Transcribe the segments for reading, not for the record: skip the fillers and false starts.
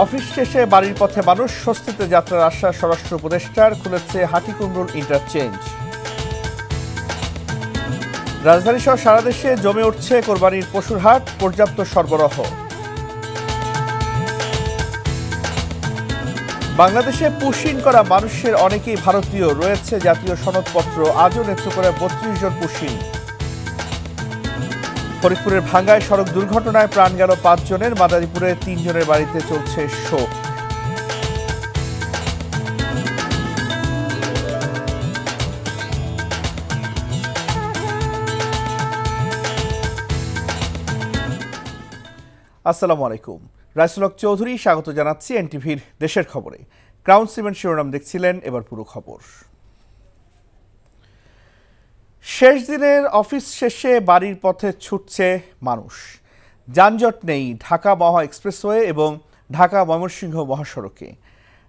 Office শেষে বাড়ির পথে মানুষ, স্বস্তিতে যাত্রার আশ্বাস স্বরাষ্ট্র উপদেষ্টার। খুলেছে হাটিকুমরুল ইন্টারচেঞ্জ। রাজধানী সহ সারা দেশে জমে উঠছে কোরবানির পশুর হাট, পর্যাপ্ত সরবরাহ। বাংলাদেশে পুশিন করা মানুষের অনেকেই ভারতীয়, রয়েছে জাতীয় সনদপত্র। আজও নেত্রকোনায় ৩২ জন পুশিন। ফরিদপুরের ভাঙ্গায় সড়ক দুর্ঘটনায় প্রাণ গেল ৫ জনের, মাদারীপুরে ৩ জনের বাড়িতে চলছে শোক। আসসালামু আলাইকুম, রাইসুল হক চৌধুরী স্বাগত জানাচ্ছি এনটিভির দেশের খবরে। ক্রাউন সিমেন্ট শিরোনাম দেখছিলেন, এবার পুরো খবর। শেষ দিনের অফিস শেষে বাড়ির পথে ছুটছে মানুষ। যানজট নেই ঢাকা মহা এক্সপ্রেসওয়ে এবং ঢাকা ময়মনসিংহ মহাসড়কে।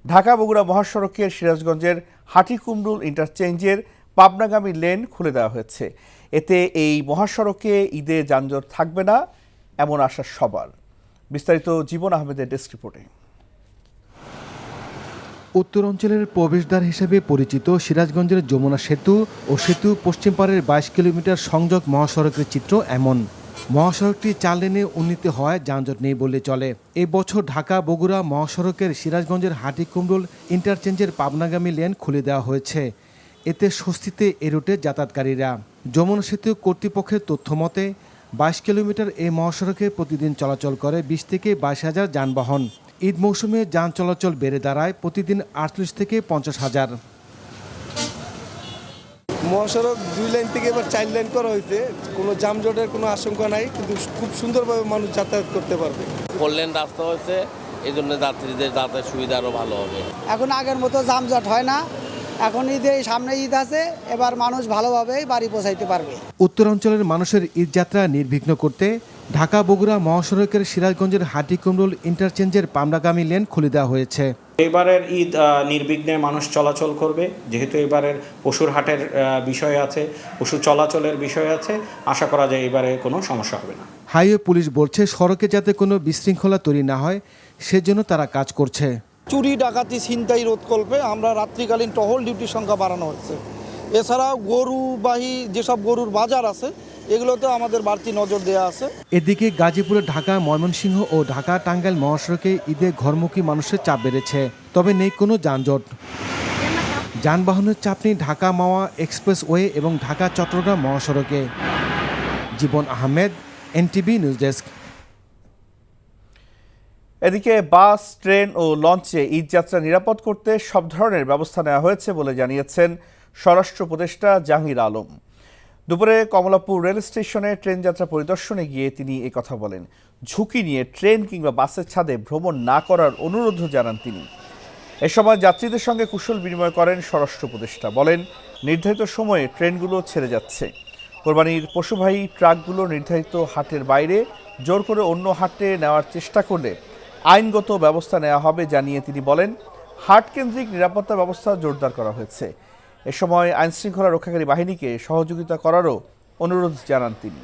ঢাকা বগুড়া মহাসড়কের সিরাজগঞ্জের হাটিকুমরুল ইন্টারচেঞ্জের পাবনাগামী লেন খুলে দেওয়া হয়েছে। এতে এই মহাসড়কে ঈদে যানজট থাকবে না, এমন আশা সবার। বিস্তারিত জীবন আহমেদের ডেস্ক রিপোর্টে। উত্তরাঞ্চলের প্রবেশদ্বার হিসেবে পরিচিত সিরাজগঞ্জের যমুনা সেতু ও সেতু পশ্চিম পাড়ের ২২ কিলোমিটার সংযোগ মহাসড়কের চিত্র এমন। মহাসড়কটি ৪ লেনে উন্নীত হওয়ায় যানজট নেই বললে চলে। এই বছর ঢাকা বগুড়া মহাসড়কের সিরাজগঞ্জের হাটিকুমরুল ইন্টারচেঞ্জের পাবনাগামী লেন খুলে দেওয়া হয়েছে। এতে স্বস্তিতে এ রুটে যাতায়াতকারীরা। যমুনা সেতু কর্তৃপক্ষের তথ্য মতে ২২ কিলোমিটার এই মহাসড়কে প্রতিদিন চলাচল করে ২০ থেকে ২২ হাজার যানবাহন। ঈদ মৌসুমে যান চলাচল বেড়ে দাঁড়ায় প্রতিদিন ৪৮ থেকে ৫০ হাজার। মহাসড়ক ২ লাইন থেকে এবার ৪ লাইন করা হয়েছে। কোনো যানজটের কোনো আশঙ্কা নাই, কিন্তু খুব সুন্দরভাবে মানুষ যাতায়াত করতে পারবে। 4 লেন রাস্তা হয়েছে, এই জন্য যাত্রীদের যাতায়াত সুবিধা আরও ভালো হবে। এখন আগের মতো যানজট হয় না। এখন ঈদে সামনে ঈদ আছে, এবার মানুষ ভালোভাবেই বাড়ি পৌঁছাইতে পারবে। উত্তরাঞ্চলের মানুষের ঈদ যাত্রা নির্বিঘ্ন করতে ঢাকা বগুড়া মহাসড়কের সিরাজগঞ্জের হাটিকুমরুল ইন্টারচেঞ্জের পাবনাগামী লেন খুলে দেওয়া হয়েছে। এবারের ঈদ নির্বিঘ্নে মানুষ চলাচল করবে, যেহেতু এবারের পশুর হাটের বিষয় আছে, পশু চলাচলের বিষয় আছে, আশা করা যায় এবারে কোনো সমস্যা হবে না। হাইওয়ে পুলিশ বলছে সড়কে যাতে কোনো বিশৃঙ্খলা তৈরি না হয় সেজন্য তারা কাজ করছে। চুরি ডাকাতি ছিনতাই রোধকল্পে আমরা রাত্রিকালীন টহল ডিউটির সংখ্যা বাড়ানো হচ্ছে। এছাড়াও গরুবাহী যেসব গরুর বাজার আছে এগুলোতে আমাদের বাড়তি নজর দেওয়া আছে। এদিকে গাজীপুরে ঢাকা ময়মনসিংহ ও ঢাকা টাঙ্গাইল মহাসড়কে ঈদে ঘরমুখী মানুষের চাপ বেড়েছে, তবে নেই কোনো যানজট। যানবাহনের চাপ নেই ঢাকা মাওয়া এক্সপ্রেসওয়ে এবং ঢাকা চট্টগ্রাম মহাসড়কে। জীবন আহমেদ, এনটিভি নিউজ ডেস্ক। এদিকে বাস, ট্রেন ও লঞ্চে ঈদযাত্রা নিরাপদ করতে সব ধরনের ব্যবস্থা নেওয়া হয়েছে বলে জানিয়েছেন স্বরাষ্ট্র উপদেষ্টা জাহাঙ্গীর আলম। দুপুরে কমলাপুর রেল স্টেশনে ট্রেন যাত্রা পরিদর্শনে গিয়ে তিনি কথা বলেন। ঝুঁকি নিয়ে ট্রেন কিংবা বাসের ছাদে ভ্রমণ না করার অনুরোধ জানান তিনি। এ সময় যাত্রীদের সঙ্গে কুশল বিনিময় করেন স্বরাষ্ট্র উপদেষ্টা। বলেন, নির্ধারিত সময়ে ট্রেনগুলো ছেড়ে যাচ্ছে। কোরবানির পশুবাহী ট্রাকগুলো নির্ধারিত হাটের বাইরে জোর করে অন্য হাটে নেওয়ার চেষ্টা করলে আইনগত ব্যবস্থা নেওয়া হবে জানিয়ে তিনি বলেন, হাট কেন্দ্রিক নিরাপত্তা ব্যবস্থা জোরদার করা হয়েছে। এ সময় আইনশৃঙ্খলা রক্ষাকারী বাহিনীকে সহযোগিতা করারও অনুরোধ জানান তিনি।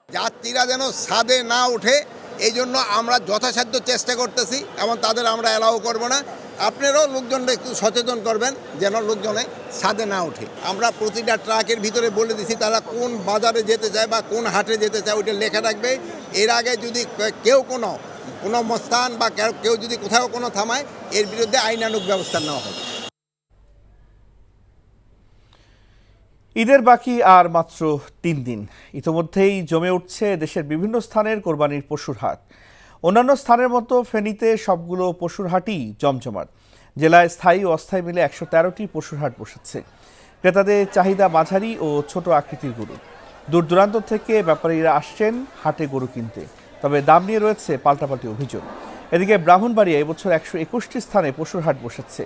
যাত্রীরা যেন ছাদে না ওঠে, এই জন্য আমরা যথাসাধ্য চেষ্টা করতেছি এবং তাদের আমরা অ্যালাউ করব না। আপনারাও লোকজনরা একটু সচেতন করবেন যেন লোকজনে ছাদে না ওঠে। আমরা প্রতিটা ট্রাকের ভিতরে বলে দিছি তারা কোন বাজারে যেতে চায় বা কোন হাটে যেতে চায় ওইটা লেখা রাখবে। এর আগে যদি কেউ কোনো স্থান বা কেউ যদি কোথাও কোনো থামায়, এর বিরুদ্ধে আইনানুগ ব্যবস্থা নেওয়া হবে। ঈদের বাকি আর মাত্র ৩ দিন। ইতোমধ্যেই জমে উঠছে দেশের বিভিন্ন স্থানের কোরবানির পশুর হাট। অন্যান্য স্থানের মতো ফেনীতে সবগুলো পশুর হাটই জমজমাট। জেলায় স্থায়ী ও অস্থায়ী মিলে ১১৩টি পশুর হাট বসেছে। ক্রেতাদের চাহিদা মাঝারি ও ছোট আকৃতির গরু। দূর দূরান্ত থেকে ব্যাপারীরা আসছেন হাটে গরু কিনতে, তবে দাম নিয়ে রয়েছে পাল্টাপাল্টি অভিযোগ। এদিকে ব্রাহ্মণবাড়িয়া এবছর ১২১টি স্থানে পশুর হাট বসেছে।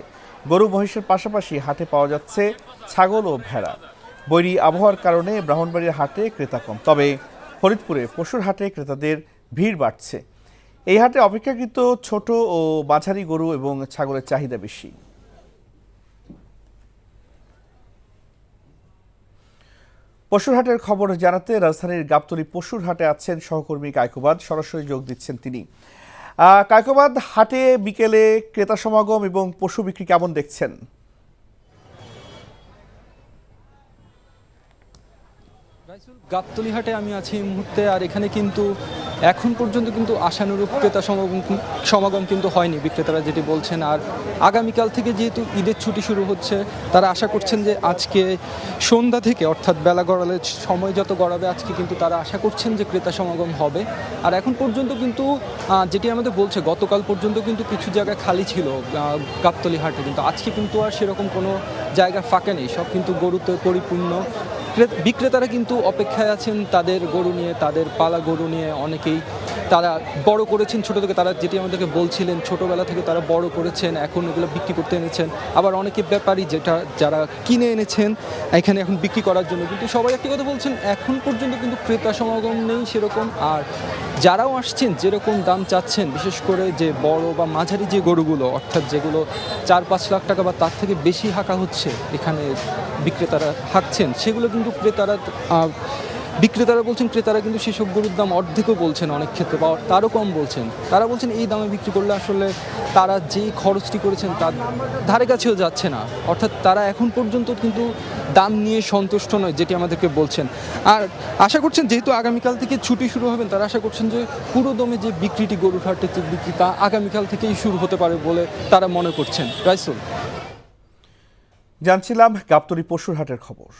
গরু মহিষের পাশাপাশি হাটে পাওয়া যাচ্ছে ছাগল ও ভেড়া। বৈরী আবহাওয়ার কারণে ব্রাহ্মণবাড়িয়ার হাটে ক্রেতা কম, তবে ফরিদপুরে পশুর হাটে ক্রেতাদের ভিড় বাড়ছে। এই হাটে অপেক্ষাকৃত ছোট ও মাঝারি গরু এবং ছাগলের চাহিদা বেশি। পশুরহাটের খবর জানাতে রাজধানীর গাবতলী পশুরহাটে আছেন সহকর্মী কায়কোবাদ, সরাসরি যোগ দিচ্ছেন তিনি। কায়কোবাদ, হাটে বিকেলে ক্রেতা সমাগম এবং পশু বিক্রি কেমন দেখছেন? গাবতলী হাটে আমি আছি এই মুহূর্তে, আর এখানে কিন্তু এখন পর্যন্ত কিন্তু আশানুরূপ ক্রেতা সমাগম কিন্তু হয়নি, বিক্রেতারা যেটি বলছেন। আর আগামীকাল থেকে যেহেতু ঈদের ছুটি শুরু হচ্ছে, তারা আশা করছেন যে আজকে সন্ধ্যা থেকে, অর্থাৎ বেলা গড়ালে সময় যত গড়াবে, আজকে কিন্তু তারা আশা করছেন যে ক্রেতা সমাগম হবে। আর এখন পর্যন্ত কিন্তু যেটি আমাদের বলছে, গতকাল পর্যন্ত কিন্তু কিছু জায়গা খালি ছিল গাবতলী হাটে, কিন্তু আজকে কিন্তু আর সেরকম কোনো জায়গা ফাঁকা নেই, সব কিন্তু গরুতে পরিপূর্ণ। বিক্রেতারা কিন্তু অপেক্ষায় আছেন তাদের গরু নিয়ে, তাদের পালা গরু নিয়ে। অনেকেই তারা বড় করেছেন ছোট থেকে, তারা যেটি আমাদেরকে বলছিলেন ছোটবেলা থেকে তারা বড় করেছেন, এখন এগুলো বিক্রি করতে এনেছেন। আবার অনেকে ব্যাপারী যারা কিনে এনেছেন এখানে এখন বিক্রি করার জন্য। কিন্তু সবাই একটি কথা বলছেন, এখন পর্যন্ত কিন্তু ক্রেতা সমাগম নেই সেরকম। আর যারাও আসছেন যেরকম দাম চাচ্ছেন, বিশেষ করে যে বড় বা মাঝারি যে গরুগুলো, অর্থাৎ যেগুলো 4-5 লাখ টাকা বা তার থেকে বেশি হাঁকা হচ্ছে, এখানে বিক্রেতারা হাঁকছেন, সেগুলো কিন্তু বিক্রেতারা বলছেন ক্রেতারা কিন্তু সেসব গরুর দাম অর্ধেকও বলছেন, অনেক ক্ষেত্রে বা তারও কম বলছেন। তারা বলছেন এই দামে বিক্রি করলে আসলে তারা যেই খরচটি করেছেন তার ধারে কাছেও যাচ্ছে না, অর্থাৎ তারা এখন পর্যন্ত কিন্তু দাম নিয়ে সন্তুষ্ট নয়, যেটি আমাদেরকে বলছেন। আর আশা করছেন যেহেতু আগামীকাল থেকে ছুটি শুরু হবেন, তারা আশা করছেন যে পুরো দমে যে বিক্রিটি, গরুর হাটের যে বিক্রি, তা আগামীকাল থেকেই শুরু হতে পারে বলে তারা মনে করছেন। রাইসুল, জানছিলাম গাবতলী পশুরহাটের খবর।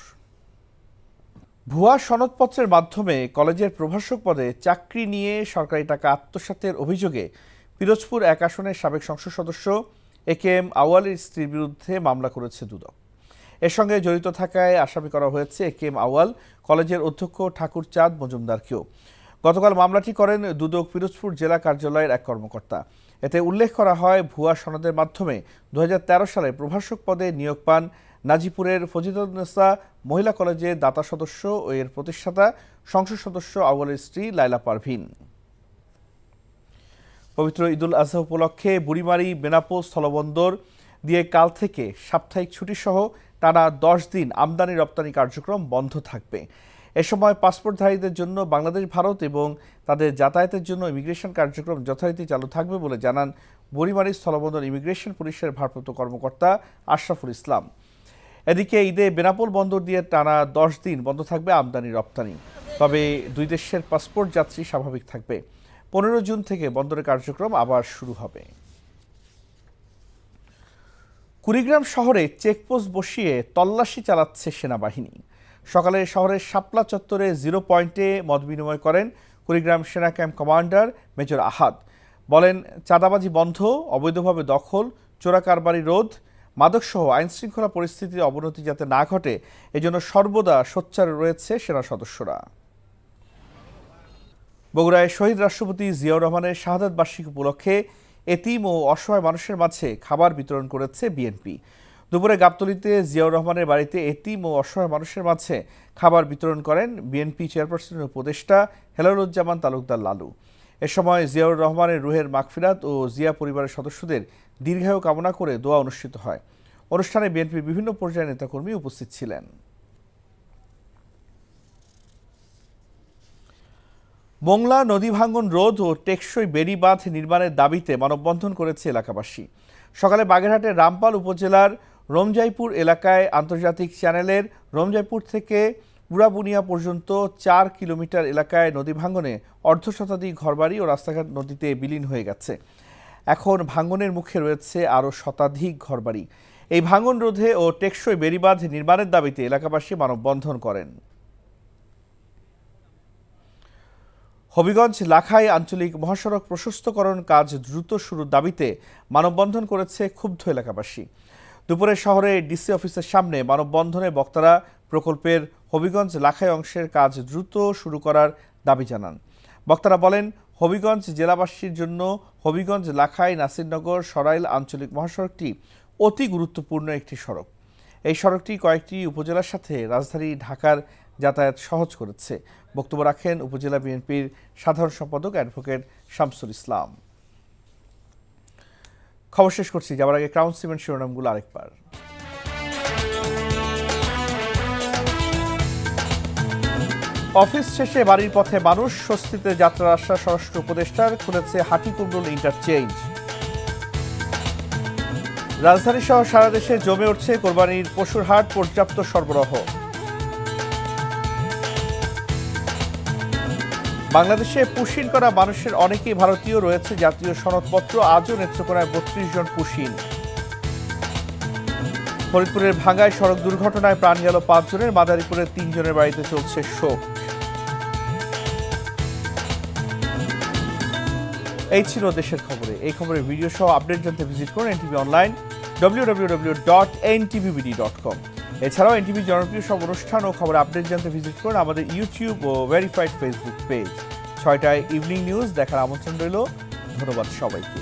ভুয়া সনদপত্রের মাধ্যমে কলেজের প্রভাষক পদে চাকরি নিয়ে সরকারি টাকা আত্মসাতের অভিযোগে পিরোজপুর 1 আসনের সাবেক সংসদ সদস্য AKM আউয়ালের স্ত্রীর বিরুদ্ধে মামলা করেছে দুদক। এর সঙ্গে জড়িত থাকায় আসামি করা হয়েছে AKM আউয়াল, কলেজের অধ্যক্ষ ঠাকুরচাঁদ মজুমদারকেও। গতকাল মামলাটি করেন দুদক পিরোজপুর জেলা কার্যালয়ের এক কর্মকর্তা। এতে উল্লেখ করা হয়, ভুয়া সনদের মাধ্যমে 2013 সালে প্রভাষক পদে নিয়োগ পান নাজিপুরের ফজিলুন্নেসা মহিলা কলেজের দাতা সদস্য ও এর প্রতিষ্ঠাতা সংসদ সদস্য আউয়ালের স্ত্রী লাইলা পারভিন। পবিত্র ঈদুল আজহা উপলক্ষে বুড়িমারি বেনাপোল স্থলবন্দর দিয়ে কাল থেকে সাপ্তাহিক ছুটিসহ টানা 10 দিন আমদানি রপ্তানি কার্যক্রম বন্ধ থাকবে। এ সময় পাসপোর্টধারীদের জন্য বাংলাদেশ, ভারত এবং তাদের যাতায়াতের জন্য ইমিগ্রেশন কার্যক্রম যথারীতি চালু থাকবে বলে জানান বুড়িমারি স্থলবন্দর ইমিগ্রেশন পুলিশের ভারপ্রাপ্ত কর্মকর্তা আশরাফুল ইসলাম। এদিকে ঈদে বেনাপোল বন্দর দিয়ে টানা 10 দিন বন্ধ থাকবে আমদানি রপ্তানি, তবে দুই দেশের পাসপোর্ট যাত্রী স্বাভাবিক থাকবে। 15 জুন থেকে বন্দরের কার্যক্রম আবার শুরু হবে। কুড়িগ্রাম শহরে চেকপোস্ট বসিয়ে তল্লাশি চালাচ্ছে সেনাবাহিনী। সকালে শহরের শাপলা চত্বরে 0 পয়েন্টে মত বিনিময় করেন কুড়িগ্রাম সেনা ক্যাম্প কমান্ডার মেজর আহাদ। বলেন, চাঁদাবাজি বন্ধ, অবৈধভাবে দখল, চোরাকারবারি রোধ, মাদকসহ আইনশৃঙ্খলা পরিস্থিতির অবনতি যাতে না ঘটে, এজন্য সর্বদা সোচ্চার রয়েছে সেনা সদস্যরা। বগুড়ায় শহীদ রাষ্ট্রপতি জিয়াউর রহমানের শাহাদাত বার্ষিকী উপলক্ষে এতিম ও অসহায় মানুষের মাঝে খাবার বিতরণ করেছে বিএনপি। দুপুরে গাবতলীতে জিয়াউর রহমানের বাড়িতে এতিম ও অসহায় মানুষের মাঝে খাবার বিতরণ করেন বিএনপি চেয়ারপারসনের উপদেষ্টা হেলালুজ্জামান তালুকদার লালু। এ সময় জিয়াউর রহমানের রুহের মাগফিরাত ও জিয়া পরিবারের সদস্যদের দীর্ঘায়ু কামনা করে দোয়া অনুষ্ঠিত হয়। অনুষ্ঠানে বিএনপির বিভিন্ন পর্যায়ের নেতাকর্মী উপস্থিত ছিলেন। মোংলা নদী ভাঙ্গন রোধ ও টেকসই বেড়ি বাঁধ নির্মাণের দাবিতে মানববন্ধন করেছে এলাকাবাসী। সকালে বাগেরহাটের রামপাল উপজেলার রমজাইপুর এলাকায় আন্তর্জাতিক চ্যানেলের রমজাইপুর থেকে পুরাবুনিয়া পর্যন্ত 4 কিলোমিটার এলাকায় নদী ভাঙ্গনে অর্ধশতাধিক ঘরবাড়ি ও রাস্তাঘাট নদীতে বিলীন হয়ে গেছে। এখন ভাঙ্গনের মুখে রয়েছে আরও শতাধিক ঘরবাড়ি। এই ভাঙ্গন রোধে ও টেকসই বেড়িবাঁধ নির্মাণের দাবিতে এলাকাবাসী মানববন্ধন করেন। হবিগঞ্জ লাখাই আঞ্চলিক মহাসড়ক প্রশস্তকরণ কাজ দ্রুত শুরুর দাবিতে মানববন্ধন করেছে ক্ষুব্ধ এলাকাবাসী। দুপুরে শহরে ডিসি অফিসের সামনে মানববন্ধনে বক্তারা প্রকল্পের হবিগঞ্জ লাখাই অংশের কাজ দ্রুত শুরু করার দাবি জানান। বক্তারা বলেন, হবিগঞ্জ জেলাবাসীর জন্য হবিগঞ্জ লাখাই নাসিরনগর সরাইল আঞ্চলিক মহাসড়কটি অতি গুরুত্বপূর্ণ একটি সড়ক। এই সড়কটি কয়েকটি উপজেলার সাথে রাজধানী ঢাকার যাতায়াত সহজ করেছে। বক্তব্য রাখেন উপজেলা বিএনপির সাধারণ সম্পাদক অ্যাডভোকেট শামসুল ইসলাম। খবর শেষ করছি, যাওয়ার আগে ক্রাউন সিমেন্ট শিরোনামগুলো আরেকবার। অফিস শেষে বাড়ির পথে মানুষ, স্বস্তিতে যাত্রার আশ্বাস স্বরাষ্ট্র উপদেষ্টার। খুলেছে হাটিকুণ্ডল ইন্টারচেঞ্জ। রাজধানী সহ সারা দেশে জমে উঠছে কোরবানির পশুর হাট, পর্যাপ্ত সরবরাহ। বাংলাদেশে পুশিন করা মানুষের অনেকেই ভারতীয়, রয়েছে জাতীয় সনদপত্র। আজও নেত্রকোনায় 32 জন পুশিন। ফরিদপুরের ভাঙ্গায় সড়ক দুর্ঘটনায় প্রাণ গেল 5 জনের, মাদারীপুরের 3 জনের বাড়িতে চলছে শোক। এই ছিল দেশের খবরে। এই খবরের ভিডিও সহ আপডেট জানতে ভিজিট করুন এনটিভি অনলাইন www.ntv.com। এছাড়াও এনটিভি জনপ্রিয় সব অনুষ্ঠান ও খবর আপডেট জানতে ভিজিট করুন আমাদের ইউটিউব ও ভেরিফাইড ফেসবুক পেজ। 6টায় ইভিনিং নিউজ দেখার আমন্ত্রণ রইল। ধন্যবাদ সবাইকে।